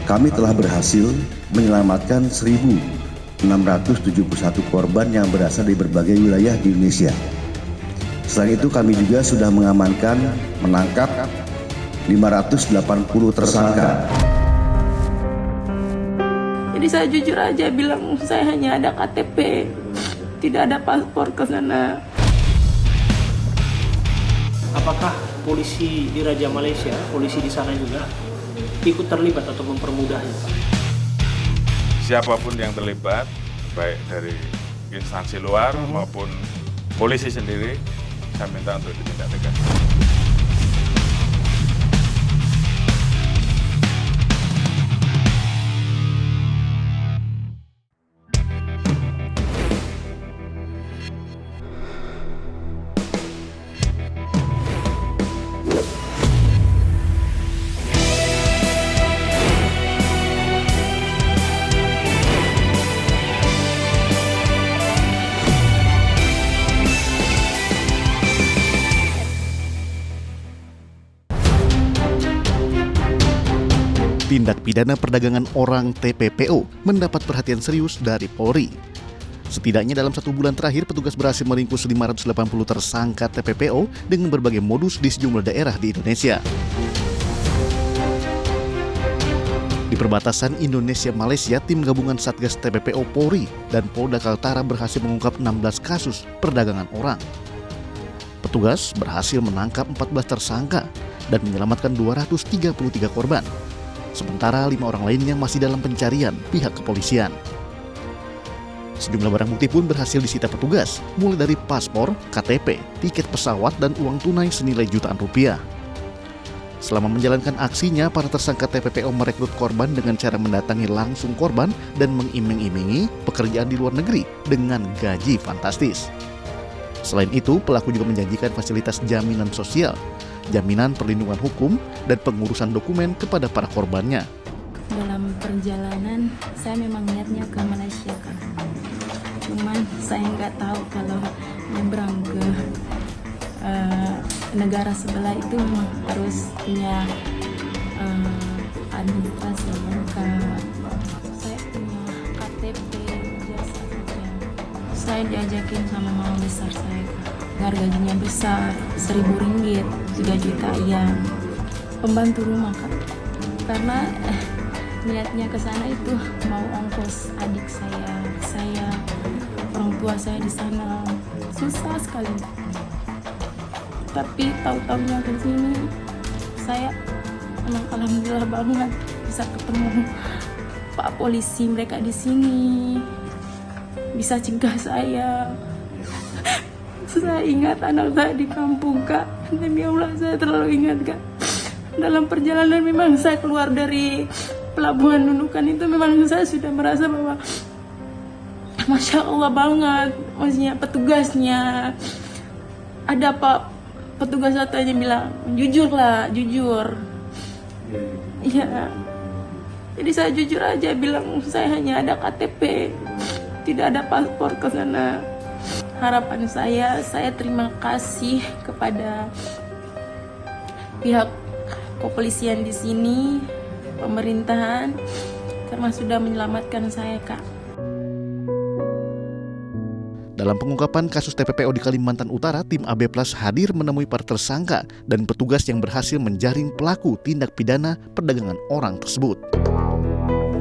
kami telah berhasil menyelamatkan 1.671 korban yang berasal dari berbagai wilayah di Indonesia. Selain itu, kami juga sudah menangkap 580 tersangka. Jadi saya jujur aja bilang saya hanya ada KTP, tidak ada paspor ke sana. Apakah polisi di Raja Malaysia, polisi di sana juga ikut terlibat atau mempermudahnya, Pak? Siapapun yang terlibat, baik dari instansi luar maupun polisi sendiri, saya minta untuk ditindak tegas. Tindak pidana perdagangan orang TPPO mendapat perhatian serius dari Polri. Setidaknya dalam 1 bulan terakhir, petugas berhasil meringkus 580 tersangka TPPO dengan berbagai modus di sejumlah daerah di Indonesia. Di perbatasan Indonesia-Malaysia, tim gabungan Satgas TPPO Polri dan Polda Kaltara berhasil mengungkap 16 kasus perdagangan orang. Petugas berhasil menangkap 14 tersangka dan menyelamatkan 233 korban. Sementara 5 orang lainnya masih dalam pencarian pihak kepolisian. Sejumlah barang bukti pun berhasil disita petugas, mulai dari paspor, KTP, tiket pesawat, dan uang tunai senilai jutaan rupiah. Selama menjalankan aksinya, para tersangka TPPO merekrut korban dengan cara mendatangi langsung korban dan mengiming-imingi pekerjaan di luar negeri dengan gaji fantastis. Selain itu, pelaku juga menjanjikan fasilitas jaminan sosial, jaminan perlindungan hukum, dan pengurusan dokumen kepada para korbannya. Dalam perjalanan saya memang niatnya ke Malaysia kan. Cuman saya nggak tahu kalau nyebrang ke negara sebelah itu memang harus punya administrasi lengkap. Saya punya KTP, jasa saja. Saya diajakin sama mama besar saya. Harga gajinya besar, Rp1.000, 3 juta ya. Pembantu rumah Kak. Karena niatnya ke sana itu mau ongkos adik saya, orang tua saya di sana. Susah sekali. Tapi tahu-tahunya ke sini saya emang alhamdulillah banget bisa ketemu Pak polisi mereka di sini. Bisa cegah saya. Saya ingat anak saya di kampung Kak. Demi Allah saya terlalu ingat Kak. Dalam perjalanan memang saya keluar dari pelabuhan Nunukan itu memang saya sudah merasa bahwa Masya Allah banget. Maksudnya petugasnya. Ada Pak petugas satunya bilang, jujur lah, jujur. Iya. Jadi saya jujur aja bilang saya hanya ada KTP. Tidak ada paspor ke sana. Harapan saya terima kasih kepada pihak kepolisian di sini, pemerintahan, karena sudah menyelamatkan saya, Kak. Dalam pengungkapan kasus TPPO di Kalimantan Utara, tim AB Plus hadir menemui para tersangka dan petugas yang berhasil menjaring pelaku tindak pidana perdagangan orang tersebut.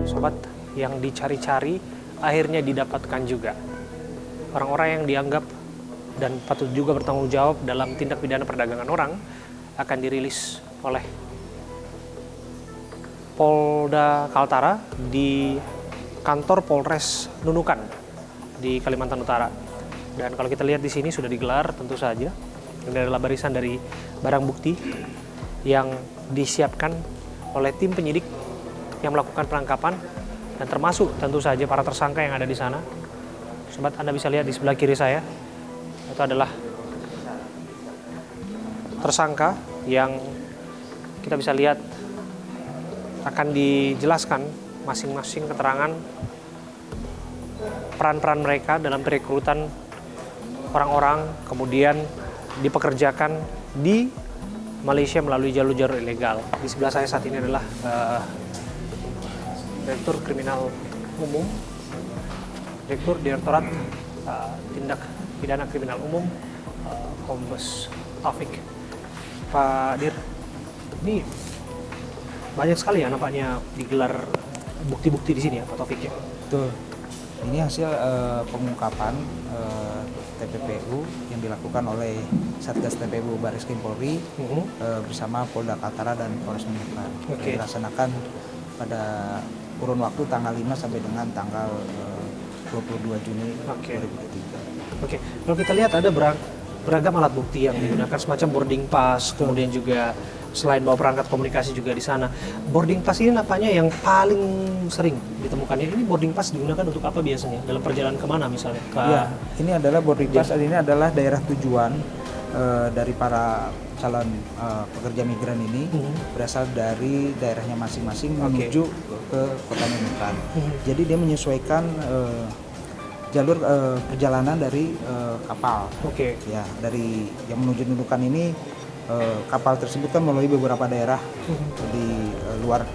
Sobat, yang dicari-cari akhirnya didapatkan juga. Orang-orang yang dianggap dan patut juga bertanggung jawab dalam tindak pidana perdagangan orang akan dirilis oleh Polda Kaltara di kantor Polres Nunukan di Kalimantan Utara. Dan kalau kita lihat di sini sudah digelar tentu saja. Ini adalah barisan dari barang bukti yang disiapkan oleh tim penyidik yang melakukan penangkapan dan termasuk tentu saja para tersangka yang ada di sana. Sobat, Anda bisa lihat di sebelah kiri saya, itu adalah tersangka yang kita bisa lihat akan dijelaskan masing-masing keterangan peran-peran mereka dalam perekrutan orang-orang, kemudian dipekerjakan di Malaysia melalui jalur-jalur ilegal. Di sebelah saya saat ini adalah Direktur Kriminal Umum, Direktur Direktorat Tindak Pidana Kriminal Umum, Kombes Taufik. Pak Dir, ini banyak sekali ya nampaknya digelar bukti-bukti di sini ya Pak Taufik ya? Betul. Ini hasil pengungkapan TPPU yang dilakukan oleh Satgas TPPU Barreskrim Polri bersama Polda Kaltara dan Polres Nunukan. Oke. Dilaksanakan pada kurun waktu tanggal 5 sampai dengan tanggal 22 Juni Oke. 2023. Oke, kalau kita lihat ada beragam alat bukti yang digunakan semacam boarding pass, kemudian juga selain bawa perangkat komunikasi juga di sana. Boarding pass ini nampaknya yang paling sering ditemukannya. Ini boarding pass digunakan untuk apa biasanya? Dalam perjalanan kemana misalnya? Ya, ini adalah boarding pass. Ini adalah daerah tujuan dari para calon pekerja migran ini berasal dari daerahnya masing-masing menuju ke Kota Nunukan. Jadi dia menyesuaikan jalur perjalanan dari kapal. Oke. Ya, dari yang menuju Nunukan ini kapal tersebut kan melalui beberapa daerah di luar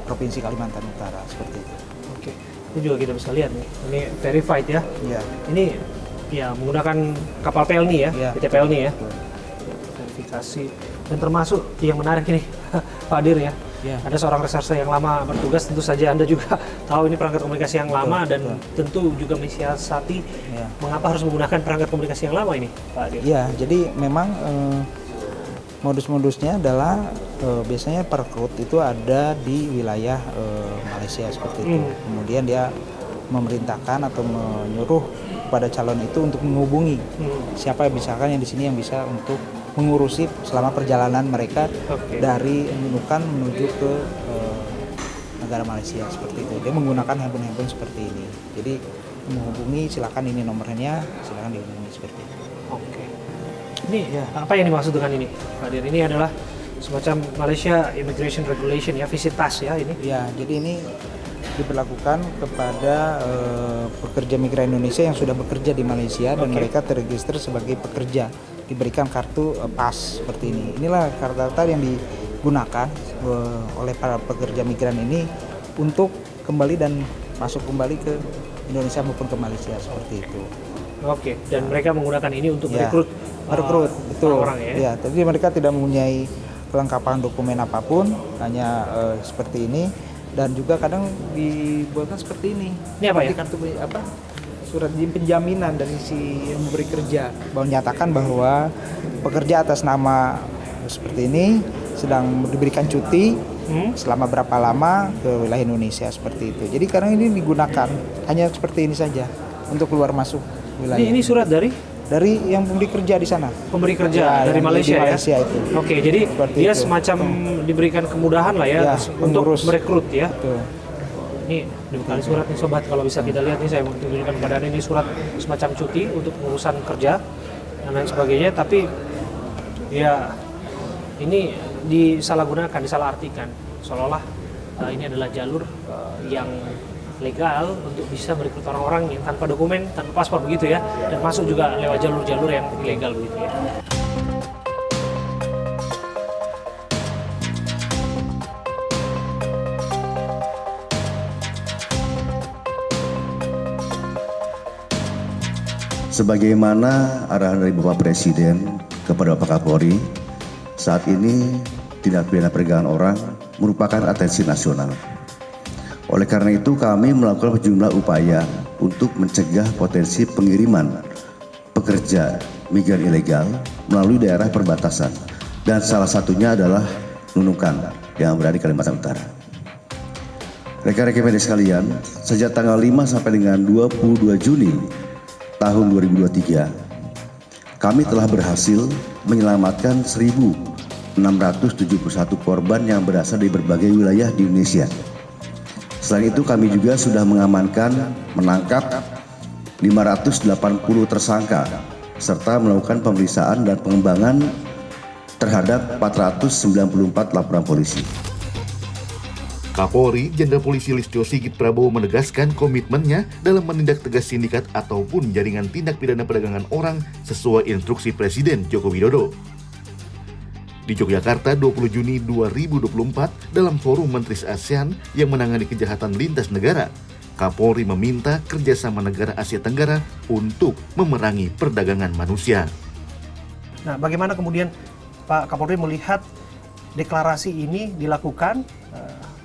provinsi Kalimantan Utara seperti itu. Oke. Ini juga kita bisa lihat nih. Ini verified ya. Iya. Ini ya menggunakan kapal Pelni ya, Iya. PT Pelni ya. Betul. Verifikasi dan termasuk yang menarik ini Pak Dir ya. Ya. Ada seorang reserse yang lama bertugas, tentu saja Anda juga tahu ini perangkat komunikasi yang lama dan tentu juga mensiasati Ya. mengapa harus menggunakan perangkat komunikasi yang lama ini, Pak Dir. Ya, jadi memang modus-modusnya adalah biasanya perekrut itu ada di wilayah Malaysia seperti itu. Kemudian dia memerintahkan atau menyuruh kepada calon itu untuk menghubungi siapa misalkan yang di sini yang bisa untuk mengurusi selama perjalanan mereka dari Nunukan menuju ke negara Malaysia seperti itu. Dia menggunakan handphone seperti ini. Jadi menghubungi, silakan ini nomornya, silakan dihubungi seperti itu. Oke. Ini ya, apa yang dimaksud dengan ini, Pak Dir? Ini adalah semacam Malaysia Immigration Regulation ya, visit pass ya ini. Ya, jadi ini diberlakukan kepada pekerja migran Indonesia yang sudah bekerja di Malaysia dan mereka terregister sebagai pekerja, diberikan kartu pas seperti ini. Inilah kartu yang digunakan oleh para pekerja migran ini untuk kembali dan masuk kembali ke Indonesia maupun ke Malaysia seperti itu. Oke, dan mereka menggunakan ini untuk Ya, merekrut betul. orang ya. Ya, tapi mereka tidak mempunyai kelengkapan dokumen apapun, hanya seperti ini. Dan juga kadang dibuatkan seperti ini. Ini apa ya? Kartu apa? Surat penjaminan dari si yang memberi kerja, bahwa menyatakan bahwa pekerja atas nama seperti ini sedang diberikan cuti selama berapa lama ke wilayah Indonesia seperti itu. Jadi kadang ini digunakan hanya seperti ini saja untuk keluar masuk wilayah. Ini surat dari yang memberi kerja di sana. pemberi kerja Ya, dari yang Malaysia, di Malaysia ya. itu. Oke, jadi Seperti dia itu. semacam diberikan kemudahan lah ya, Ya, untuk pengurus. merekrut ya. Betul. Ini dibuka surat nih sobat, kalau bisa kita lihat nih, saya mau tunjukkan kepada Anda, ini surat semacam cuti untuk urusan kerja dan lain sebagainya, tapi ya ini disalahgunakan, disalahartikan seolah-olah ini adalah jalur yang legal untuk bisa merekrut orang-orang yang tanpa dokumen, tanpa paspor begitu ya, dan masuk juga lewat jalur-jalur yang ilegal begitu ya. Sebagaimana arahan dari Bapak Presiden kepada Bapak Kapolri, saat ini tindak pidana perdagangan orang merupakan atensi nasional. Oleh karena itu kami melakukan sejumlah upaya untuk mencegah potensi pengiriman pekerja migran ilegal melalui daerah perbatasan, dan salah satunya adalah Nunukan yang berada di Kalimantan Utara. Rekan-rekan media sekalian, sejak tanggal 5 sampai dengan 22 Juni tahun 2023, kami telah berhasil menyelamatkan 1.671 korban yang berasal dari berbagai wilayah di Indonesia. Selain itu kami juga sudah menangkap 580 tersangka serta melakukan pemeriksaan dan pengembangan terhadap 494 laporan polisi. Kapolri Jenderal Polisi Listio Sigit Prabowo menegaskan komitmennya dalam menindak tegas sindikat ataupun jaringan tindak pidana perdagangan orang sesuai instruksi Presiden Joko Widodo. Di Yogyakarta 20 Juni 2024 dalam forum Menteri ASEAN yang menangani kejahatan lintas negara, Kapolri meminta kerjasama negara Asia Tenggara untuk memerangi perdagangan manusia. Nah, bagaimana kemudian Pak Kapolri melihat deklarasi ini dilakukan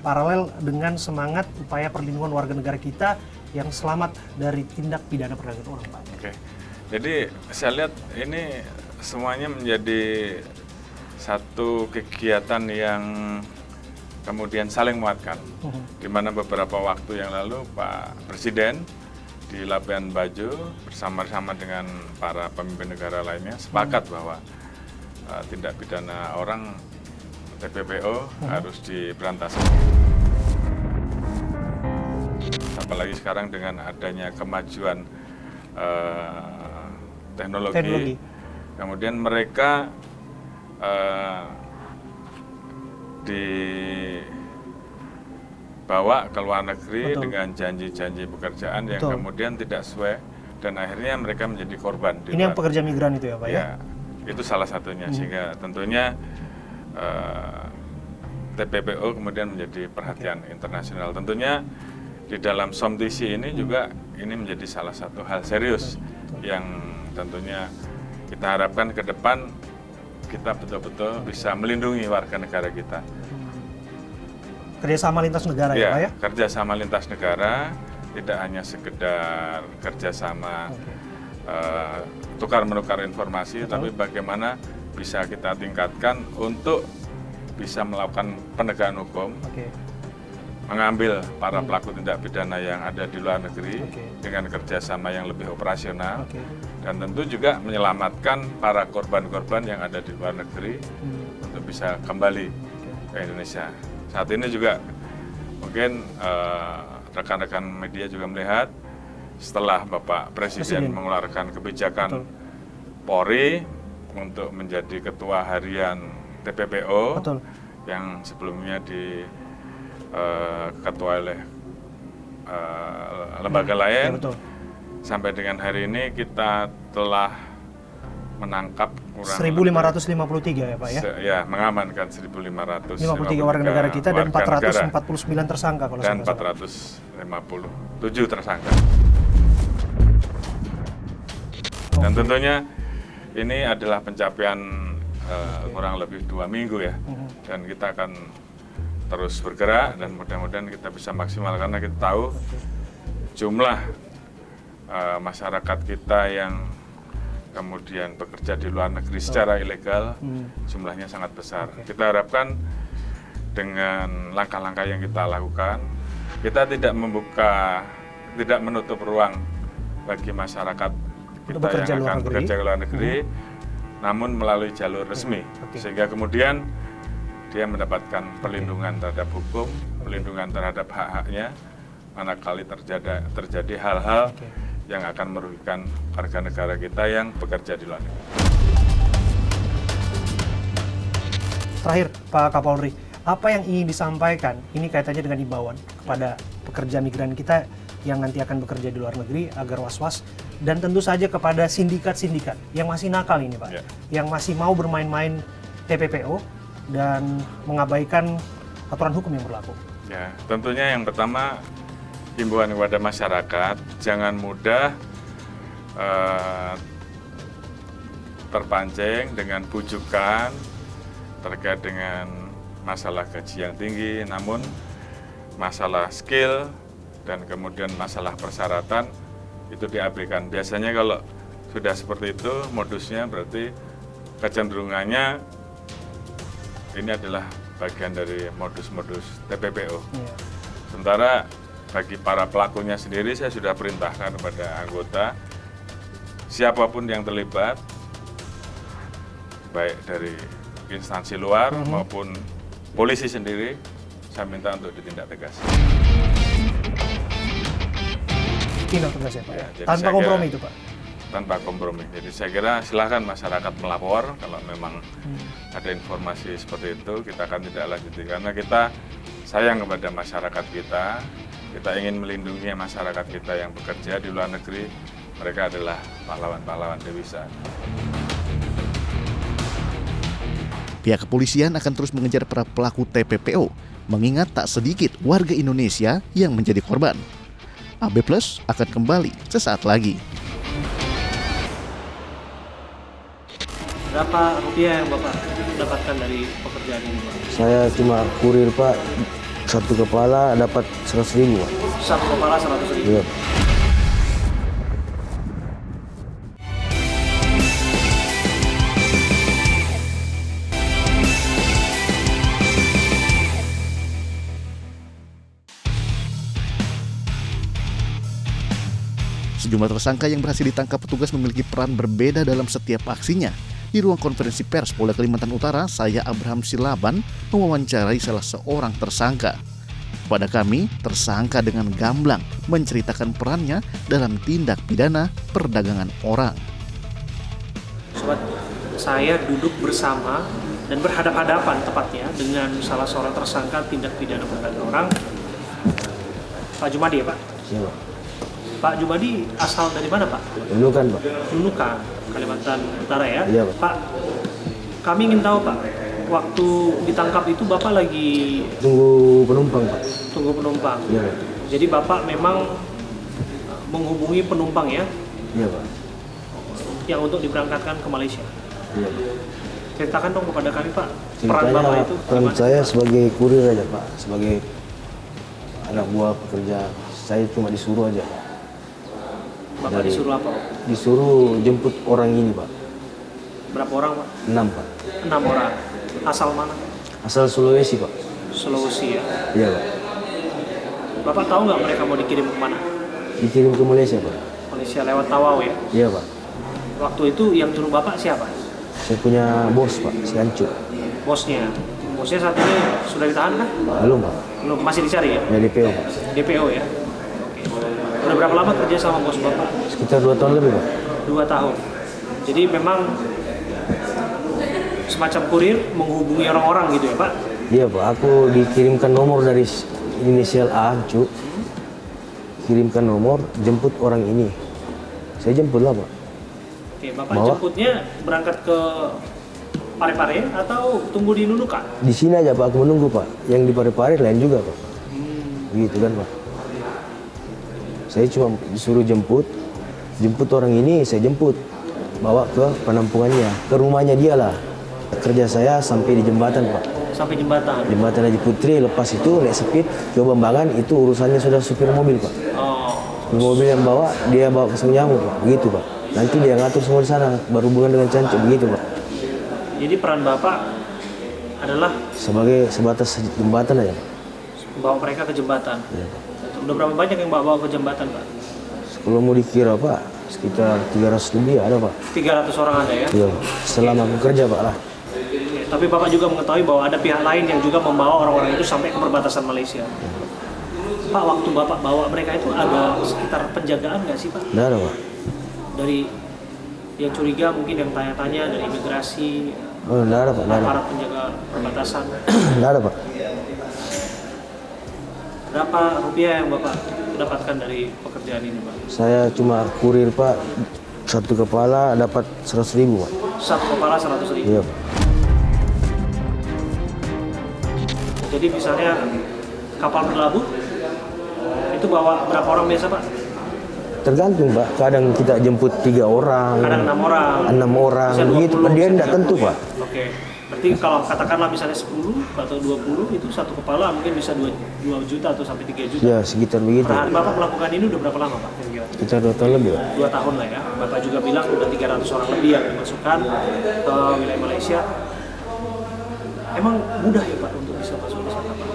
paralel dengan semangat upaya perlindungan warga negara kita yang selamat dari tindak pidana perdagangan orang, Pak? Oke, jadi saya lihat ini semuanya menjadi satu kegiatan yang kemudian saling menguatkan. Di mana beberapa waktu yang lalu Pak Presiden di Labuan Bajo bersama-sama dengan para pemimpin negara lainnya sepakat bahwa tindak pidana orang TPPO harus diberantas. Apalagi sekarang dengan adanya kemajuan teknologi, kemudian mereka dibawa ke luar negeri dengan janji-janji pekerjaan yang kemudian tidak sesuai dan akhirnya mereka menjadi korban. Ini yang pekerja migran itu ya, Pak? Ya, itu salah satunya. Sehingga tentunya TPPO kemudian menjadi perhatian internasional. Tentunya di dalam SOMTC ini juga ini menjadi salah satu hal serius yang tentunya kita harapkan ke depan kita betul-betul bisa melindungi warga negara kita. Kerjasama lintas negara ya, Pak ya? Kerjasama lintas negara, tidak hanya sekedar kerjasama tukar-menukar informasi, tapi bagaimana bisa kita tingkatkan untuk bisa melakukan penegakan hukum, mengambil para pelaku tindak pidana yang ada di luar negeri dengan kerjasama yang lebih operasional, dan tentu juga menyelamatkan para korban-korban yang ada di luar negeri untuk bisa kembali ke Indonesia. Saat ini juga mungkin rekan-rekan media juga melihat setelah Bapak Presiden mengeluarkan kebijakan Polri untuk menjadi ketua harian TPPO yang sebelumnya ketua oleh lembaga lain. Sampai dengan hari ini kita telah menangkap kurang 1.553 ya, Pak ya? Ya, mengamankan 1.553 warga negara kita dan 449 tersangka kalau dan saya 457 tersangka. Dan tentunya ini adalah pencapaian kurang lebih 2 minggu ya, dan kita akan terus bergerak dan mudah-mudahan kita bisa maksimal karena kita tahu jumlah masyarakat kita yang kemudian bekerja di luar negeri secara ilegal jumlahnya sangat besar. Kita harapkan dengan langkah-langkah yang kita lakukan, kita tidak menutup ruang bagi masyarakat kita yang akan bekerja ke luar negeri, namun melalui jalur resmi, sehingga kemudian dia mendapatkan perlindungan terhadap hukum, perlindungan terhadap hak-haknya, manakala terjadi hal-hal yang akan merugikan warga negara kita yang bekerja di luar negeri. Terakhir, Pak Kapolri, apa yang ingin disampaikan, ini kaitannya dengan imbauan kepada pekerja migran kita yang nanti akan bekerja di luar negeri agar was-was, dan tentu saja kepada sindikat-sindikat yang masih nakal ini, Pak, yang masih mau bermain-main TPPO dan mengabaikan aturan hukum yang berlaku. Ya, tentunya yang pertama himbauan kepada masyarakat, jangan mudah terpancing dengan bujukan terkait dengan masalah gaji yang tinggi, namun masalah skill dan kemudian masalah persyaratan itu diabaikan. Biasanya kalau sudah seperti itu modusnya berarti kecenderungannya ini adalah bagian dari modus-modus TPPO. Sementara bagi para pelakunya sendiri saya sudah perintahkan kepada anggota siapapun yang terlibat, baik dari instansi luar maupun polisi sendiri, saya minta untuk ditindak tegas. Tindak tegas ya, Pak? Ya, tanpa kompromi itu, Pak? Tanpa kompromi. Jadi saya kira silahkan masyarakat melapor kalau memang ada informasi seperti itu, kita akan tidak lanjuti karena kita sayang kepada masyarakat kita ingin melindungi masyarakat kita yang bekerja di luar negeri, mereka adalah pahlawan-pahlawan devisa. Pihak kepolisian akan terus mengejar para pelaku TPPO, mengingat tak sedikit warga Indonesia yang menjadi korban. AB Plus akan kembali sesaat lagi. Berapa rupiah yang Bapak dapatkan dari pekerjaan ini, Pak? Saya cuma kurir Pak, satu kepala dapat 100.000 Pak. Satu kepala 100.000. Iya. Sejumlah tersangka yang berhasil ditangkap petugas memiliki peran berbeda dalam setiap aksinya. Di ruang konferensi pers Polda Kalimantan Utara, saya Abraham Silaban mewawancarai salah seorang tersangka. Pada kami, tersangka dengan gamblang menceritakan perannya dalam tindak pidana perdagangan orang. Sobat, saya duduk bersama dan berhadap-hadapan tepatnya dengan salah seorang tersangka tindak pidana perdagangan orang, Pak Jumadi ya Pak? Siapa? Pak Jumadi asal dari mana Pak? Nunukan Pak. Nunukan, Kalimantan Utara ya? Iya Pak. Pak, kami ingin tahu Pak, waktu ditangkap itu Bapak lagi Tunggu penumpang Pak. tunggu penumpang. Iya Pak. Jadi Bapak memang menghubungi penumpang ya, Iya Pak. yang untuk diberangkatkan ke Malaysia. Iya Pak. Ceritakan dong kepada kami Pak, peran Bapak Ceritanya itu peran gimana? saya sebagai kurir aja Pak, sebagai anak buah pekerja. Saya cuma disuruh aja Pak. Bapak disuruh apa? Disuruh jemput orang ini Pak. Berapa orang Pak? 6 Pak. 6 orang. Asal mana? Asal Sulawesi Pak. Sulawesi ya. Iya Pak. Bapak tahu nggak mereka mau dikirim kemana? Dikirim ke Malaysia Pak. Malaysia lewat Tawau ya. Iya Pak. Waktu itu yang nyuruh Bapak siapa? Saya punya bos Pak, si Ancu. Bosnya. Bosnya saat ini sudah ditahan kan? Belum Pak. Belum, masih dicari ya? Ya DPO Pak. DPO ya. Oke. Udah berapa lama kerja sama bos Bapak? Sekitar 2 tahun lebih Pak. 2 tahun. Jadi memang semacam kurir menghubungi orang-orang gitu ya Pak? Iya Pak, aku dikirimkan nomor dari inisial A, Ancu. Kirimkan nomor, jemput orang ini. Saya jemput lah Pak. Oke, Bapak Bawa. jemputnya berangkat ke Parepare atau tunggu di Nunukan? Di sini aja Pak, aku menunggu Pak. Yang di Parepare lain juga Pak. Begitu kan Pak. Saya cuma disuruh jemput orang ini saya jemput. Bawa ke penampungannya, ke rumahnya dia lah. Kerja saya sampai di jembatan Pak. Sampai jembatan. Jembatan Haji Putri, lepas itu naik speed ke Bambangan, itu urusannya sudah supir mobil Pak. Oh, Supir mobil yang bawa, dia bawa ke Senyamu Pak. Begitu Pak. Nanti dia ngatur semua di sana, berhubungan dengan Cancuk, begitu Pak. jadi peran Bapak adalah Sebagai sebatas jembatan aja Pak. bawa mereka ke jembatan. Iya, Udah berapa banyak yang bawa ke jembatan Pak? Kalau mau dikira Pak, sekitar 300 lebih ada Pak. 300 orang ada ya? Iya, selama bekerja Pak lah. Oke, tapi Bapak juga mengetahui bahwa ada pihak lain yang juga membawa orang-orang itu sampai ke perbatasan Malaysia. Pak, waktu Bapak bawa mereka itu ada sekitar penjagaan nggak sih Pak? Nggak ada Pak. Dari yang curiga mungkin yang tanya-tanya dari imigrasi, Oh, nggak ada Pak, nggak ada. aparat penjaga perbatasan. Nggak ada Pak. Berapa rupiah yang Bapak dapatkan dari pekerjaan ini Pak? Saya cuma kurir Pak, satu kepala dapat 100.000 Pak. Satu kepala 100.000. Iya Pak. Jadi misalnya kapal berlabuh itu bawa berapa orang biasa Pak? Tergantung Pak, kadang kita jemput 3 orang, Kadang 6 orang. 6 orang, Bisa 20, begitu. Dia bisa tidak 30. tentu Pak. Oke. Berarti kalau katakanlah misalnya 10 atau 20 itu satu kepala mungkin bisa 2 juta atau sampai 3 juta. Ya sekitar begitu. Per hari Bapak melakukan ini udah berapa lama Pak? Kira-kira? Kita 2 tahun lebih Pak. 2 tahun lah ya. Bapak juga bilang udah 300 orang lebih yang dimasukkan ke wilayah Malaysia. Emang mudah ya Pak untuk bisa masuk ke sana Pak?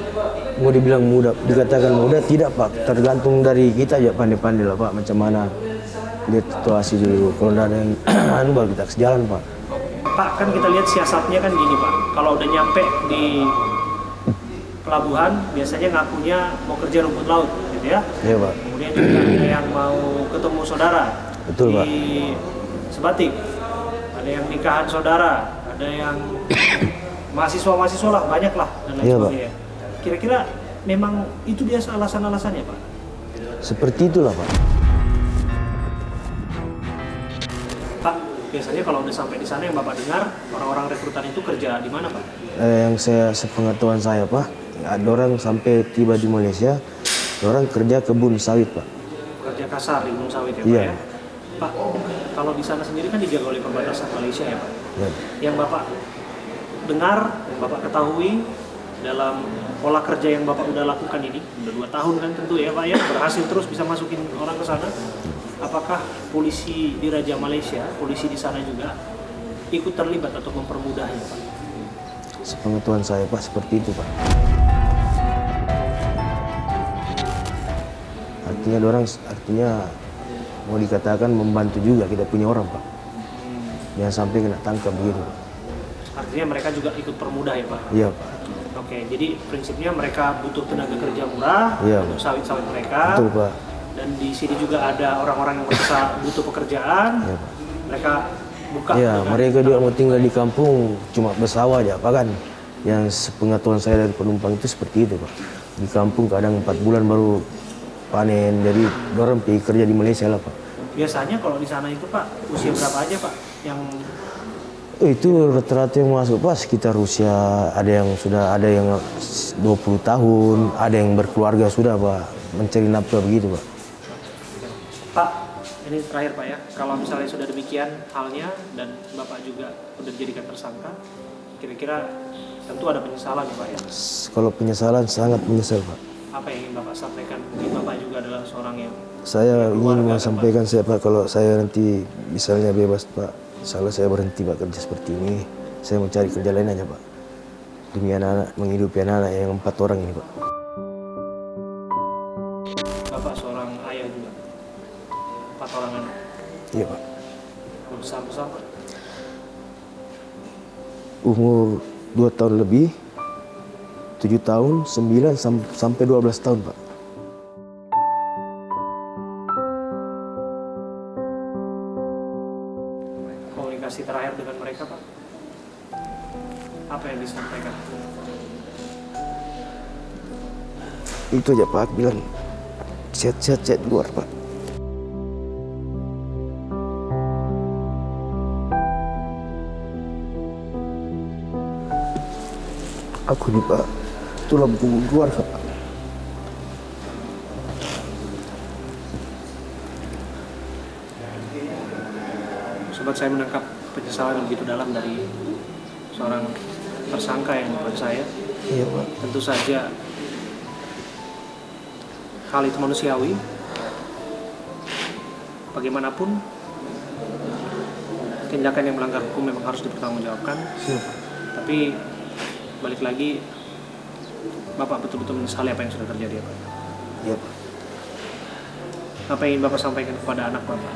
Mau dibilang mudah, dikatakan mudah tidak Pak. Tergantung dari kita aja pandai-pandai lah Pak. Macam mana lihat situasi dulu. Kalau tidak ada yang anu baru kita sejalan Pak. Pak, kan kita lihat siasatnya kan gini Pak, kalau udah nyampe di pelabuhan biasanya ngakunya mau kerja rumput laut gitu ya. Iya Pak. Kemudian juga ada yang mau ketemu saudara Betul, di Pak. Sebatik, ada yang nikahan saudara, ada yang mahasiswa lah, banyak lah dan lain Iya, Pak. sebagainya. Kira-kira memang itu dia alasan-alasannya Pak? Seperti itulah Pak. Pak, Biasanya kalau udah sampai di sana yang Bapak dengar, orang-orang rekrutan itu kerja di mana, Pak? Yang sepengetahuan saya Pak, ada orang sampai tiba di Malaysia, orang kerja kebun sawit Pak. Kerja kasar di kebun sawit ya, Iya. Pak ya? Pak, kalau di sana sendiri kan dijaga oleh perbatasan Malaysia ya, Pak? Ya. Yang Bapak dengar, yang Bapak ketahui dalam pola kerja yang Bapak udah lakukan ini, udah 2 tahun kan tentu ya Pak ya, berhasil terus bisa masukin orang ke sana. Apakah polisi di Raja Malaysia, polisi di sana juga ikut terlibat atau mempermudahnya Pak? Sepengetahuan saya Pak seperti itu Pak. Artinya mau dikatakan membantu juga kita punya orang Pak. Jangan sampai kena tangkap begitu Pak. Artinya mereka juga ikut permudah ya Pak? Iya Pak. Oke, jadi prinsipnya mereka butuh tenaga kerja murah Iya, untuk sawit-sawit mereka. Betul Pak. Dan di sini juga ada orang-orang yang merasa butuh pekerjaan. Iya Pak. Mereka buka. Ya, dengan- mereka juga mau tinggal di kampung cuma bersawah aja Pak kan. Yang sepengetahuan saya dari penumpang itu seperti itu Pak. Di kampung kadang 4 bulan baru panen, jadi orang pergi kerja di Malaysia lah Pak. Biasanya kalau di sana itu Pak, usia berapa aja Pak yang Itu rata-rata yang masuk Pak sekitar usia, ada yang 20 tahun, ada yang berkeluarga sudah Pak, mencari nafkah begitu Pak. Pak, ini terakhir Pak ya, kalau misalnya sudah demikian halnya dan Bapak juga sudah dijadikan tersangka, kira-kira tentu ada penyesalan ya Pak ya. Kalau penyesalan sangat menyesal Pak. Apa yang ingin Bapak sampaikan? Mungkin Bapak juga adalah seorang yang Saya ingin keluarga, menyampaikan saya Pak, kalau saya nanti misalnya bebas Pak, misalnya saya berhenti Pak kerja seperti ini, saya mau cari kerja lain aja Pak. Demi anak-anak, menghidupi anak-anak yang 4 orang ini Pak. Bapak seorang ayah juga, 4 orang anak, Iya Pak. besar-besar Pak. Umur 2 tahun lebih, 7 tahun, 9 sampai 12 tahun Pak. Komunikasi terakhir dengan mereka Pak, apa yang disampaikan? Itu aja Pak, bilang sehat-sehat di luar Pak. Aku nih Pak, tulang punggung keluar Pak. Sobat, saya menangkap penyesalan yang begitu dalam dari seorang tersangka yang menurut saya. Iya Pak. Tentu saja hal itu manusiawi. Bagaimanapun tindakan yang melanggar hukum memang harus dipertanggungjawabkan. Siap. Tapi balik lagi, Bapak betul-betul menyesali apa yang sudah terjadi ya Pak. Iya Pak. Apa yang ingin Bapak sampaikan kepada anak Bapak?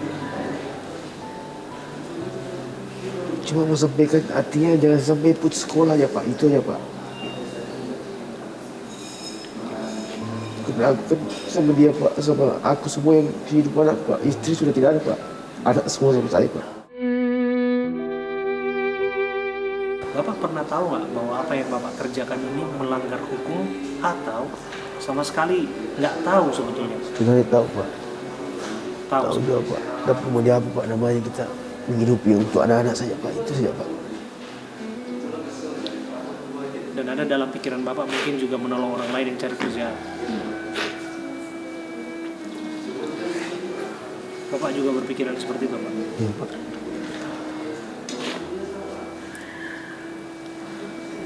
Cuma mau sampaikan, artinya jangan sampai putus sekolah ya Pak, itu ya Pak. Karena aku kan sama dia Pak, sama aku semua yang kehidupan aku Pak, istri sudah tidak ada Pak, anak semua sama saya Pak. Bapak pernah tahu nggak bahwa apa yang Bapak kerjakan ini melanggar hukum atau sama sekali nggak tahu sebetulnya? Sebenarnya tahu Pak, Tahu. tahu juga Pak. Tapi mau dia apa Pak, namanya kita menghidupi untuk anak-anak saja Pak, itu saja Pak. Dan ada dalam pikiran Bapak mungkin juga menolong orang lain yang cari kerja. Bapak juga berpikiran seperti itu Pak. Iya Pak.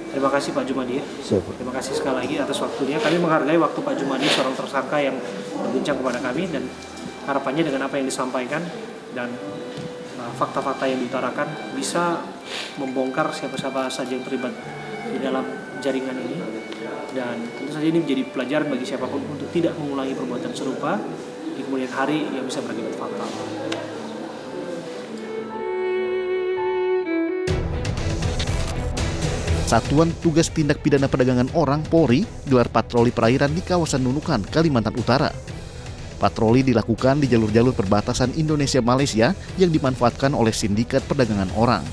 Terima kasih Pak Jumadi ya. Siap Pak. Terima kasih sekali lagi atas waktunya. Kami menghargai waktu Pak Jumadi, seorang tersangka yang berbincang kepada kami, dan harapannya dengan apa yang disampaikan dan fakta-fakta yang diutarakan bisa membongkar siapa-siapa saja yang terlibat di dalam jaringan ini, dan tentu saja ini menjadi pelajaran bagi siapapun untuk tidak mengulangi perbuatan serupa di kemudian hari yang bisa berakibat fatal. Satuan Tugas Tindak Pidana Perdagangan Orang Polri gelar patroli perairan di kawasan Nunukan, Kalimantan Utara. Patroli dilakukan di jalur-jalur perbatasan Indonesia-Malaysia yang dimanfaatkan oleh sindikat perdagangan orang.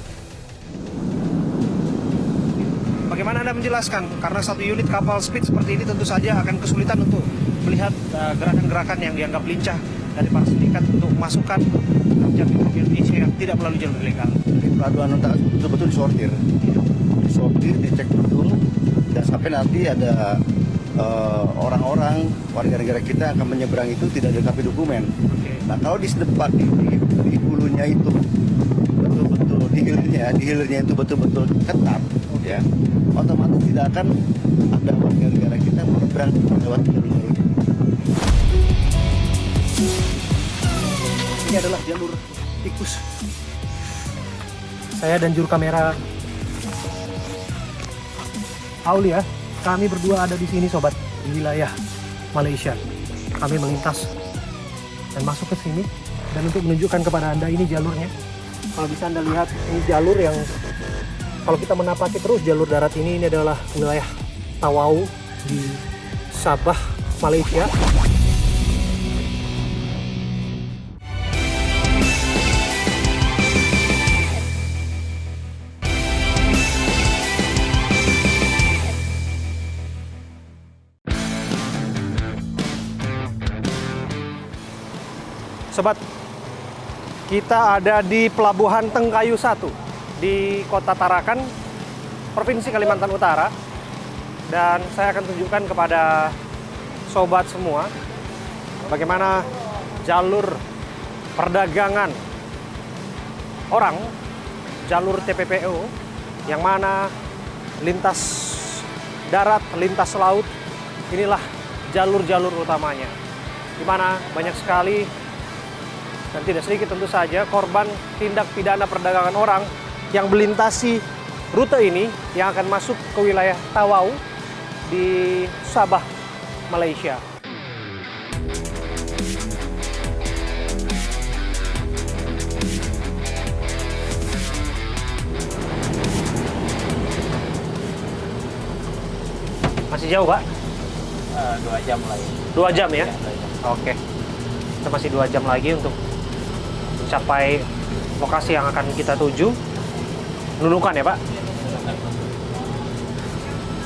Bagaimana Anda menjelaskan? Karena satu unit kapal speed seperti ini tentu saja akan kesulitan untuk melihat gerakan-gerakan yang dianggap lincah dari para sindikat untuk memasukkan kerja Indonesia yang tidak melalui jalur ilegal. Pelabuhan Nuntaga betul-betul disortir, dicek betul, dan sampai nanti ada orang-orang warga negara kita akan menyeberang itu tidak dilengkapi dokumen. Nah kalau di sedepan di hulunya itu betul-betul di hilirnya itu betul-betul ketat, ya otomatis tidak akan ada warga negara kita menyeberang lewat jalur ini. Ini adalah jalur tikus. Saya dan juru kamera Aulia, kami berdua ada di sini sobat, di wilayah Malaysia. Kami melintas dan masuk ke sini, dan untuk menunjukkan kepada Anda ini jalurnya. Kalau bisa Anda lihat, ini jalur yang kalau kita menapaki terus jalur darat ini adalah wilayah Tawau di Sabah, Malaysia. Sobat, kita ada di Pelabuhan Tengkayu 1 di Kota Tarakan, Provinsi Kalimantan Utara. Dan saya akan tunjukkan kepada sobat semua bagaimana jalur perdagangan orang, jalur TPPO, yang mana lintas darat, lintas laut, inilah jalur-jalur utamanya, di mana banyak sekali dan tidak sedikit tentu saja korban tindak pidana perdagangan orang yang melintasi rute ini yang akan masuk ke wilayah Tawau di Sabah, Malaysia. Masih jauh, Pak? 2 jam lagi. 2 jam ya? Ya, 2 jam. Oke. Kita masih 2 jam lagi untuk mencapai lokasi yang akan kita tuju. Nunukan ya, Pak?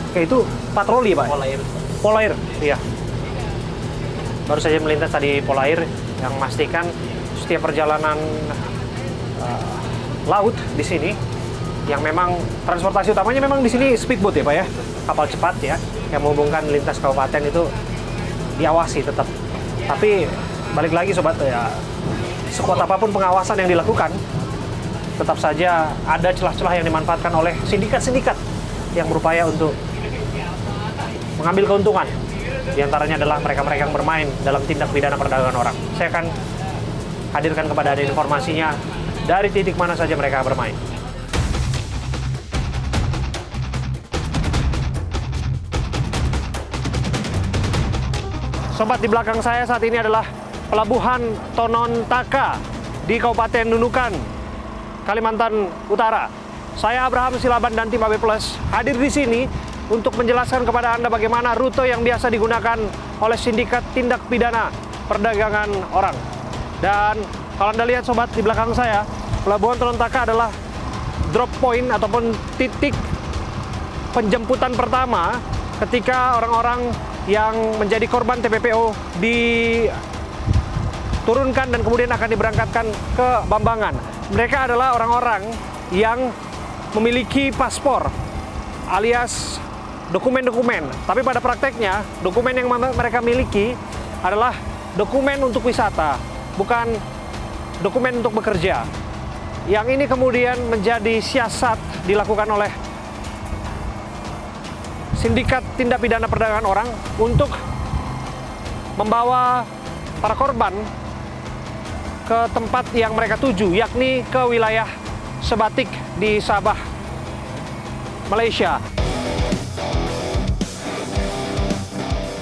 Oke, itu patroli, Pak? Polair. Polair, iya. Baru saja melintas tadi Polair yang memastikan setiap perjalanan laut di sini, yang memang transportasi utamanya memang di sini speedboat ya, Pak ya? Kapal cepat ya, yang menghubungkan lintas kabupaten itu diawasi tetap. Tapi balik lagi sobat ya, sekuat apapun pengawasan yang dilakukan, tetap saja ada celah-celah yang dimanfaatkan oleh sindikat-sindikat yang berupaya untuk mengambil keuntungan. Di antaranya adalah mereka-mereka yang bermain dalam tindak pidana perdagangan orang. Saya akan hadirkan kepada Anda informasinya dari titik mana saja mereka bermain. Sobat, di belakang saya saat ini adalah Pelabuhan Tonontaka di Kabupaten Nunukan, Kalimantan Utara. Saya Abraham Silaban dan tim AB Plus hadir di sini untuk menjelaskan kepada Anda bagaimana rute yang biasa digunakan oleh sindikat tindak pidana perdagangan orang. Dan kalau Anda lihat sobat di belakang saya, Pelabuhan Tonontaka adalah drop point ataupun titik penjemputan pertama ketika orang-orang yang menjadi korban TPPO diturunkan dan kemudian akan diberangkatkan ke Bambangan. Mereka adalah orang-orang yang memiliki paspor alias dokumen-dokumen. Tapi pada prakteknya, dokumen yang mereka miliki adalah dokumen untuk wisata, bukan dokumen untuk bekerja. Yang ini kemudian menjadi siasat dilakukan oleh sindikat tindak pidana perdagangan orang untuk membawa para korban ke tempat yang mereka tuju, yakni ke wilayah Sebatik di Sabah, Malaysia.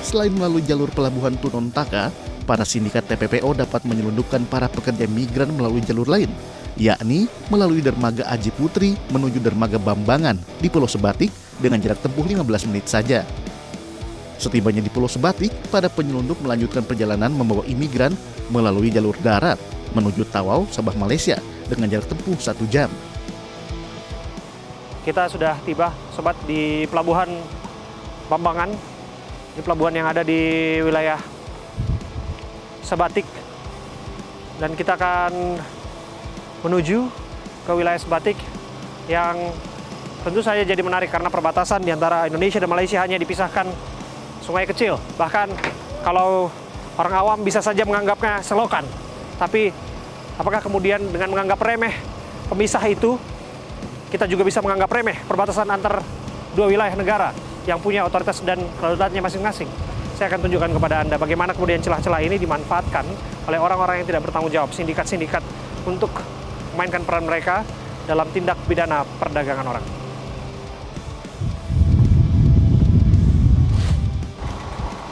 Selain melalui jalur Pelabuhan Tonontaka, para sindikat TPPO dapat menyelundupkan para pekerja migran melalui jalur lain, yakni melalui dermaga Aji Putri menuju dermaga Bambangan di Pulau Sebatik dengan jarak tempuh 15 menit saja. Setibanya di Pulau Sebatik, para penyelundup melanjutkan perjalanan membawa imigran melalui jalur darat menuju Tawau, Sabah, Malaysia dengan jarak tempuh 1 jam. Kita sudah tiba sobat di Pelabuhan Bambangan. Ini pelabuhan yang ada di wilayah Sebatik. Dan kita akan menuju ke wilayah Sebatik yang tentu saja jadi menarik karena perbatasan di antara Indonesia dan Malaysia hanya dipisahkan sungai kecil. Bahkan kalau orang awam bisa saja menganggapnya selokan. Tapi apakah kemudian dengan menganggap remeh pemisah itu, kita juga bisa menganggap remeh perbatasan antar dua wilayah negara yang punya otoritas dan kedaulatannya masing-masing? Saya akan tunjukkan kepada Anda bagaimana kemudian celah-celah ini dimanfaatkan oleh orang-orang yang tidak bertanggung jawab, sindikat-sindikat, untuk memainkan peran mereka dalam tindak pidana perdagangan orang.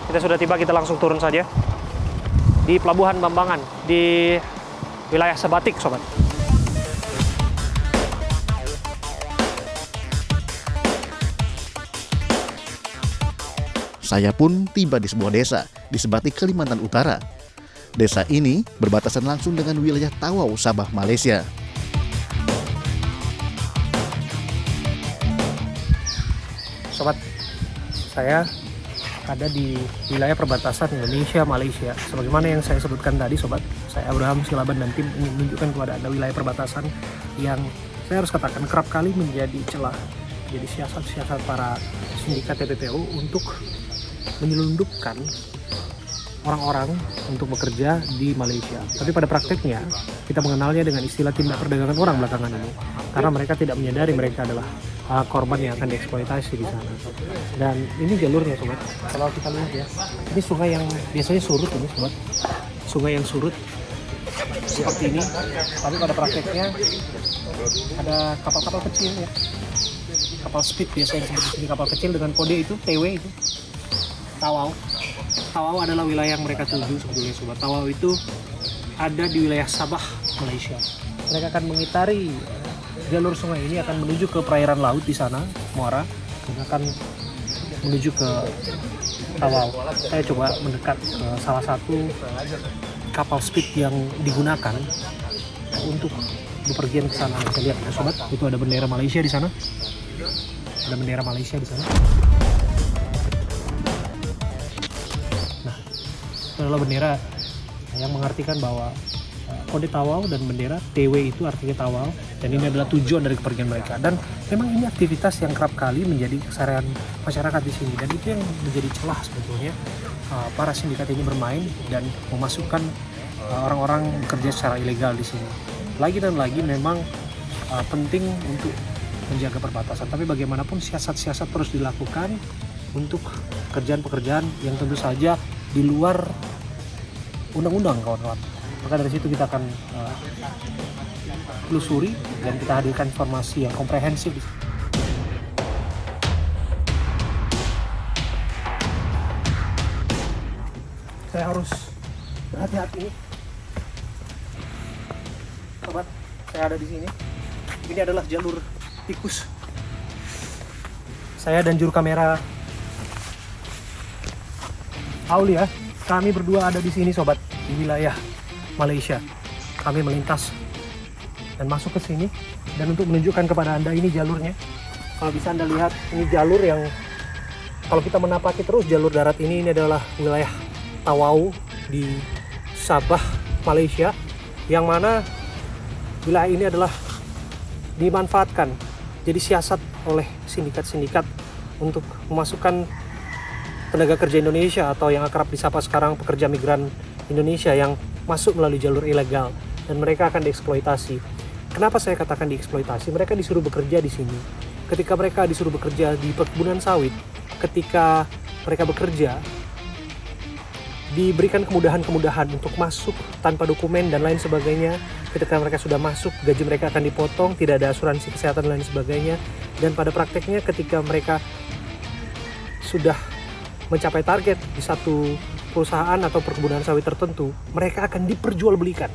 Kita sudah tiba, kita langsung turun saja di Pelabuhan Bambangan di wilayah Sebatik, sobat. Saya pun tiba di sebuah desa di Sebatik, Kalimantan Utara. Desa ini berbatasan langsung dengan wilayah Tawau, Sabah, Malaysia. Sobat, saya ada di wilayah perbatasan Indonesia-Malaysia. Sebagaimana yang saya sebutkan tadi, sobat, saya Abraham Silaban dan tim ingin menunjukkan kepada Anda wilayah perbatasan yang saya harus katakan kerap kali menjadi celah, jadi siasat-siasat para sindikat TPPO untuk menyelundupkan orang-orang untuk bekerja di Malaysia. Tapi pada prakteknya kita mengenalnya dengan istilah tindak perdagangan orang belakangan ini, karena mereka tidak menyadari mereka adalah korban yang akan dieksploitasi di sana. Dan ini jalurnya, sobat. Kalau kita lihat ya, ini sungai yang biasanya surut ini, sobat. Sungai yang surut seperti ini, tapi pada prakteknya ada kapal-kapal kecil ya, kapal speed biasanya disebut di sini, kapal kecil dengan kode itu TW itu. Tawau. Tawau adalah wilayah yang mereka tuju sebetulnya, sobat. Tawau itu ada di wilayah Sabah, Malaysia. Mereka akan mengitari jalur sungai ini, akan menuju ke perairan laut di sana, Muara, dan akan menuju ke Tawau. Saya coba mendekat ke salah satu kapal speed yang digunakan untuk bepergian ke sana. Bisa lihat ya, sobat, itu ada bendera Malaysia di sana. Ada bendera Malaysia di sana. Itu adalah bendera yang mengartikan bahwa kode Tawau dan bendera TW itu artinya Tawau, dan ini adalah tujuan dari kepergian mereka. Dan memang ini aktivitas yang kerap kali menjadi keseharian masyarakat di sini, dan itu yang menjadi celah sebetulnya para sindikat ini bermain dan memasukkan orang-orang bekerja secara ilegal di sini. Lagi dan lagi memang penting untuk menjaga perbatasan, tapi bagaimanapun siasat-siasat terus dilakukan untuk pekerjaan-pekerjaan yang tentu saja di luar undang-undang, kawan-kawan. Maka dari situ kita akan telusuri dan kita hadirkan informasi yang komprehensif. Saya harus berhati-hati nih, sobat. Saya ada di sini. Ini adalah jalur tikus. Saya dan juru kamera Aulia, kami berdua ada di sini, sobat, di wilayah Malaysia. Kami melintas dan masuk ke sini, dan untuk menunjukkan kepada Anda ini jalurnya. Kalau bisa Anda lihat, ini jalur yang kalau kita menapaki terus jalur darat ini adalah wilayah Tawau di Sabah, Malaysia, yang mana wilayah ini adalah dimanfaatkan jadi siasat oleh sindikat-sindikat untuk memasukkan tenaga kerja Indonesia, atau yang akrab disapa sekarang pekerja migran Indonesia yang masuk melalui jalur ilegal, dan mereka akan dieksploitasi. Kenapa saya katakan dieksploitasi? Mereka disuruh bekerja di sini. Ketika mereka disuruh bekerja di perkebunan sawit, ketika mereka bekerja, diberikan kemudahan-kemudahan untuk masuk tanpa dokumen dan lain sebagainya. Ketika mereka sudah masuk, gaji mereka akan dipotong, tidak ada asuransi kesehatan dan lain sebagainya. Dan pada prakteknya ketika mereka sudah mencapai target di satu perusahaan atau perkebunan sawit tertentu, mereka akan diperjualbelikan.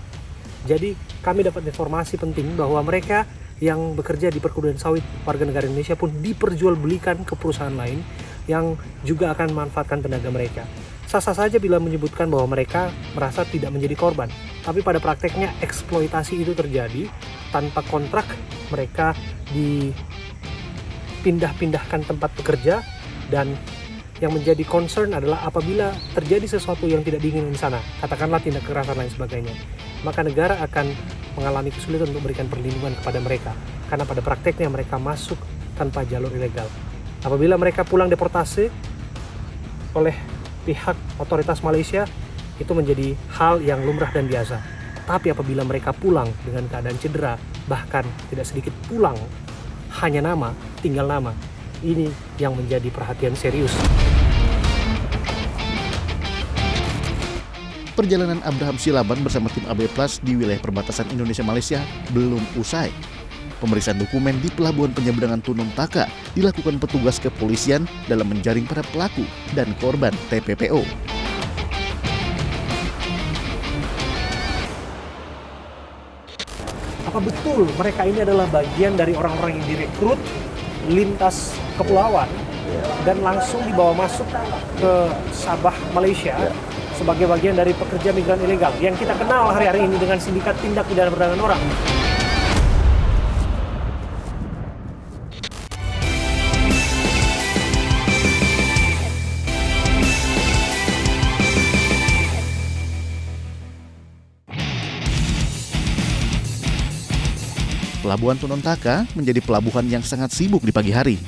Jadi kami dapat informasi penting bahwa mereka yang bekerja di perkebunan sawit warga negara Indonesia pun diperjualbelikan ke perusahaan lain yang juga akan memanfaatkan tenaga mereka. Sah-sah saja bila menyebutkan bahwa mereka merasa tidak menjadi korban, tapi pada prakteknya eksploitasi itu terjadi tanpa kontrak. Mereka dipindah-pindahkan tempat bekerja, dan yang menjadi concern adalah apabila terjadi sesuatu yang tidak diinginkan di sana, katakanlah tindak kekerasan lain sebagainya. maka negara akan mengalami kesulitan untuk memberikan perlindungan kepada mereka. Karena pada prakteknya mereka masuk tanpa jalur ilegal. Apabila mereka pulang deportasi oleh pihak otoritas Malaysia, itu menjadi hal yang lumrah dan biasa. Tapi apabila mereka pulang dengan keadaan cedera, bahkan tidak sedikit pulang, hanya nama, tinggal nama, ini yang menjadi perhatian serius. Perjalanan Abraham Silaban bersama tim AB Plus di wilayah perbatasan Indonesia-Malaysia belum usai. Pemeriksaan dokumen di Pelabuhan Penyeberangan Tunung Taka dilakukan petugas kepolisian dalam menjaring para pelaku dan korban TPPO. Apa betul mereka ini adalah bagian dari orang-orang yang direkrut lintas kepulauan dan langsung dibawa masuk ke Sabah, Malaysia sebagai bagian dari pekerja migran ilegal yang kita kenal hari-hari ini dengan sindikat tindak pidana perdagangan orang? Pelabuhan Tunung Taka menjadi pelabuhan yang sangat sibuk di pagi hari.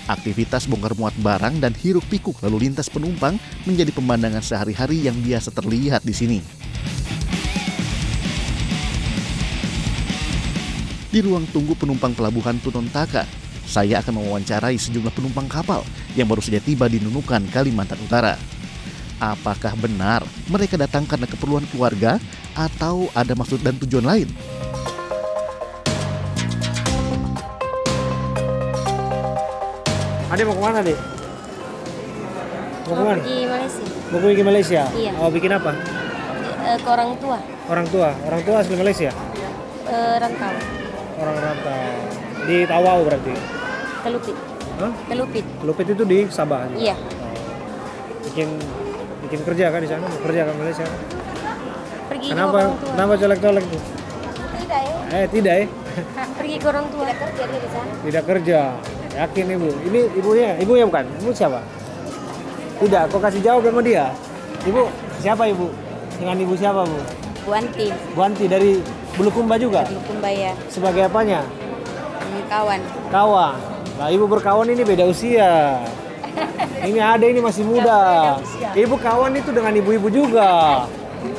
Aktivitas bongkar muat barang dan hiruk pikuk lalu lintas penumpang menjadi pemandangan sehari-hari yang biasa terlihat di sini. Di ruang tunggu penumpang pelabuhan Tunung Taka, saya akan mewawancarai sejumlah penumpang kapal yang baru saja tiba di Nunukan, Kalimantan Utara. Apakah benar mereka datang karena keperluan keluarga atau ada maksud dan tujuan lain? Ade mau kemana, Dek? Mau kemana? Pergi Malaysia. Mau pergi ke Malaysia? Iya. Oh, bikin apa? Ke orang tua. Orang tua? Orang tua asli Malaysia? Rantau. Orang rantau. Di Tawau berarti? Kelupit. Hah? Kelupit. Kelupit itu di Sabah? Iya. Bikin kerja kan di sana? Mau kerja kan Malaysia? Pergi Kenapa? ke orang tua. Kenapa colek-colek tuh? Tidak ya. Tidak ya? Pergi ke orang tua. Tidak kerja dia di sana. Tidak kerja. Yakin ibu? Ini ibunya bukan? Ibu siapa? Tidak, kok kasih jawab sama dia? Ibu siapa ibu? Dengan ibu siapa bu? Bu Anti. Bu Anti dari Bulukumba juga? Bulukumba ya. Sebagai apanya? Kawan. Kawan. Nah ibu berkawan ini beda usia. Ini ada ini masih muda. Ibu kawan itu dengan ibu-ibu juga.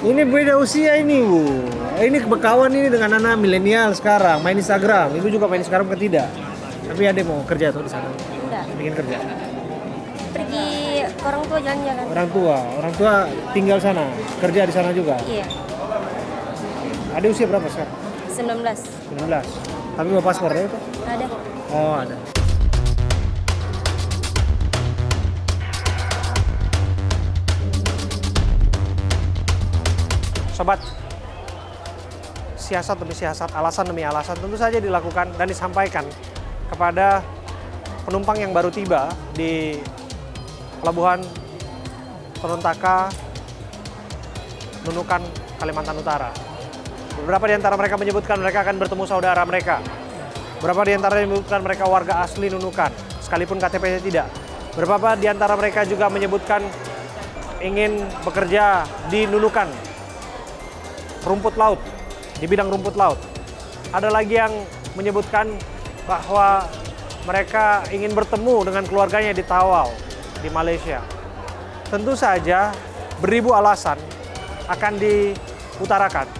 Ini beda usia ini bu. Ini berkawan ini dengan anak milenial sekarang main Instagram. Ibu juga main Instagram kan tidak? Tapi ada mau kerja tuh di sana? Tidak. Bikin kerja? Pergi ke orang tua jalan-jalan. Orang tua tinggal sana, kerja di sana juga. Iya. Ada usia berapa sekarang? 19. 19. Tapi bawa paspor ya itu? Ada. Oh ada. Sobat, siasat demi siasat, alasan demi alasan tentu saja dilakukan dan disampaikan kepada penumpang yang baru tiba di Pelabuhan Tunung Taka, Nunukan, Kalimantan Utara. Beberapa di antara mereka menyebutkan mereka akan bertemu saudara mereka. Beberapa di antara menyebutkan mereka warga asli Nunukan, sekalipun KTP-nya tidak. Beberapa di antara mereka juga menyebutkan ingin bekerja di Nunukan, rumput laut, di bidang rumput laut. Ada lagi yang menyebutkan bahwa mereka ingin bertemu dengan keluarganya di Tawau, di Malaysia. Tentu saja beribu alasan akan diutarakan.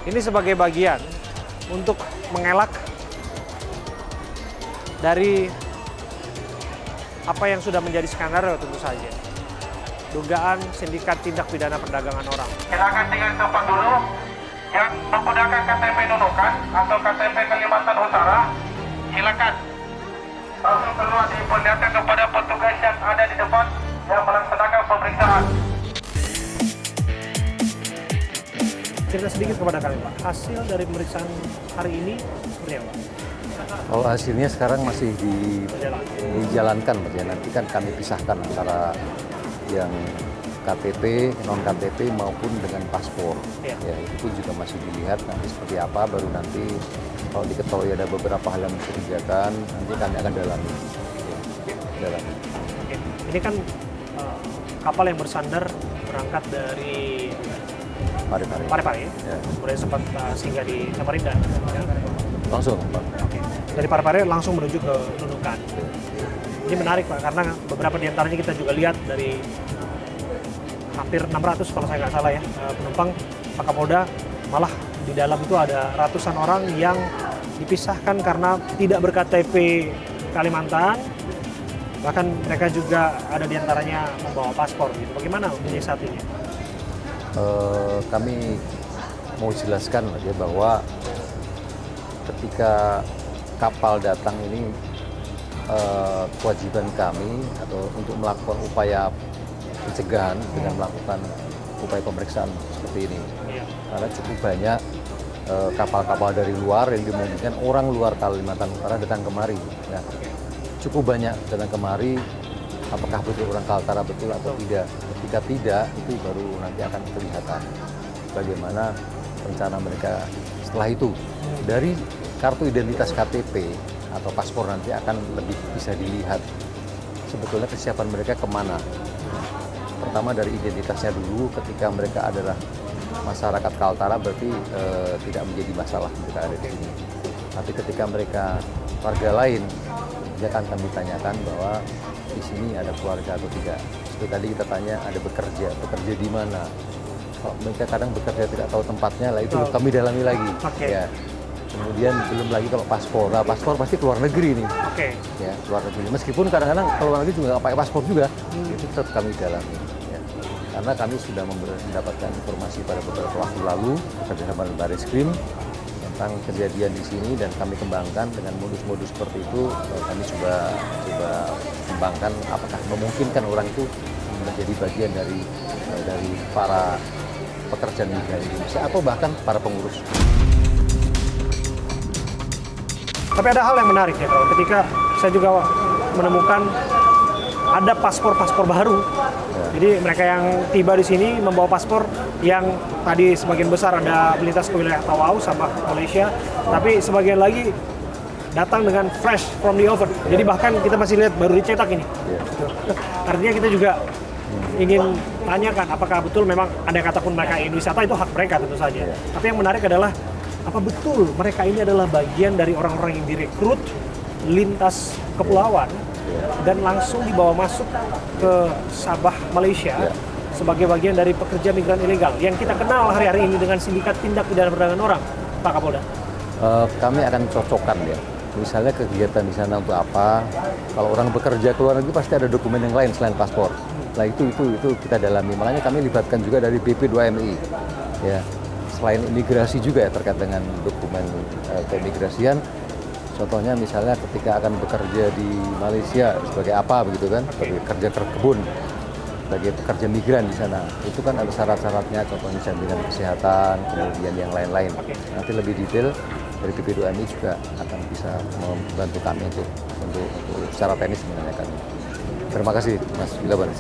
Ini sebagai bagian untuk mengelak dari apa yang sudah menjadi skenario tentu saja. Dugaan sindikat tindak pidana perdagangan orang. Silakan tinggal tempat dulu yang menggunakan KTP Nunukan atau KTP Kalimantan Utara. Silakan langsung keluar diperlihatkan kepada petugas yang ada di depan yang melaksanakan pemeriksaan. Cerita sedikit kepada kami Pak, hasil dari pemeriksaan hari ini seperti apa? Oh hasilnya sekarang masih dijalankan, ya. Nanti kan kami pisahkan antara yang KTP, non KTP maupun dengan paspor. Ya itu juga masih dilihat nanti seperti apa. Baru nanti kalau diketahui ada beberapa hal yang mencurigakan, nanti kami akan dalami. Dalami. Ini kan kapal yang bersandar berangkat dari Parepare. Parepare, Ya. kemudian sempat singgah di Samarinda. Ya. Langsung Pak. Oke. Dari Parepare langsung menuju ke Nunukan. Ini menarik Pak, karena beberapa di antaranya kita juga lihat dari hampir 600 kalau saya nggak salah ya penumpang Pak Kapolda, malah di dalam itu ada ratusan orang yang dipisahkan karena tidak ber-KTP Kalimantan, bahkan mereka juga ada di antaranya membawa paspor gitu. Bagaimana untuk saat ini? Kami mau jelaskan aja bahwa ketika kapal datang ini kewajiban kami atau untuk melakukan upaya pencegahan dengan melakukan upaya pemeriksaan seperti ini. Karena cukup banyak kapal-kapal dari luar yang dimungkinkan orang luar Kalimantan Utara datang kemari. Ya. Cukup banyak datang kemari, apakah betul orang Kaltara betul atau tidak. Ketika tidak, itu baru nanti akan kelihatan bagaimana rencana mereka setelah itu. Dari kartu identitas KTP atau paspor nanti akan lebih bisa dilihat sebetulnya kesiapan mereka kemana. Pertama dari identitasnya dulu, ketika mereka adalah masyarakat Kaltara berarti tidak menjadi masalah mereka ada di sini. Tapi ketika mereka warga lain, dia akan kami tanyakan bahwa di sini ada keluarga atau tidak. Seperti tadi kita tanya ada bekerja di mana. Kalau mereka kadang bekerja tidak tahu tempatnya, lah itu kami dalami lagi. Ya. Kemudian belum lagi kalau paspor. Nah, paspor pasti keluar negeri nih. Ya, keluar negeri. Meskipun kadang-kadang keluar negeri juga nggak pakai paspor juga, itu tetap kami dalami. Ya. Karena kami sudah mendapatkan informasi pada beberapa waktu lalu bersama dengan Barreskrim tentang kejadian di sini dan kami kembangkan dengan modus-modus seperti itu. Kami coba kembangkan apakah memungkinkan orang itu menjadi bagian dari para pekerja migran Indonesia atau bahkan para pengurus. Tapi ada hal yang menarik ya, kalau ketika saya juga menemukan ada paspor-paspor baru. Jadi mereka yang tiba di sini membawa paspor yang tadi sebagian besar ada melintas ke wilayah Tawau sama Malaysia, tapi sebagian lagi datang dengan fresh from the oven. Jadi bahkan kita masih lihat baru dicetak ini. Artinya kita juga ingin tanyakan apakah betul memang ada kata pun mereka ingin wisata, itu hak mereka tentu saja. Tapi yang menarik adalah apa betul mereka ini adalah bagian dari orang-orang yang direkrut lintas kepulauan dan langsung dibawa masuk ke Sabah, Malaysia sebagai bagian dari pekerja migran ilegal yang kita kenal hari-hari ini dengan sindikat tindak pidana perdagangan orang, Pak Kapolda. Kami akan cocokkan ya. Misalnya kegiatan di sana untuk apa? Kalau orang bekerja ke luar negeri pasti ada dokumen yang lain selain paspor. Nah itu kita dalami. Makanya kami libatkan juga dari BP2MI. Ya. Selain imigrasi juga ya terkait dengan dokumen keimigrasian. Contohnya misalnya ketika akan bekerja di Malaysia sebagai apa begitu kan, sebagai kerja kebun, sebagai pekerja migran di sana, itu kan ada syarat-syaratnya, contohnya jaminan kesehatan, kemudian yang lain-lain. Nanti lebih detail dari BP2MI juga akan bisa membantu kami untuk secara teknis menanyakan. Terima kasih Mas Bila Baris.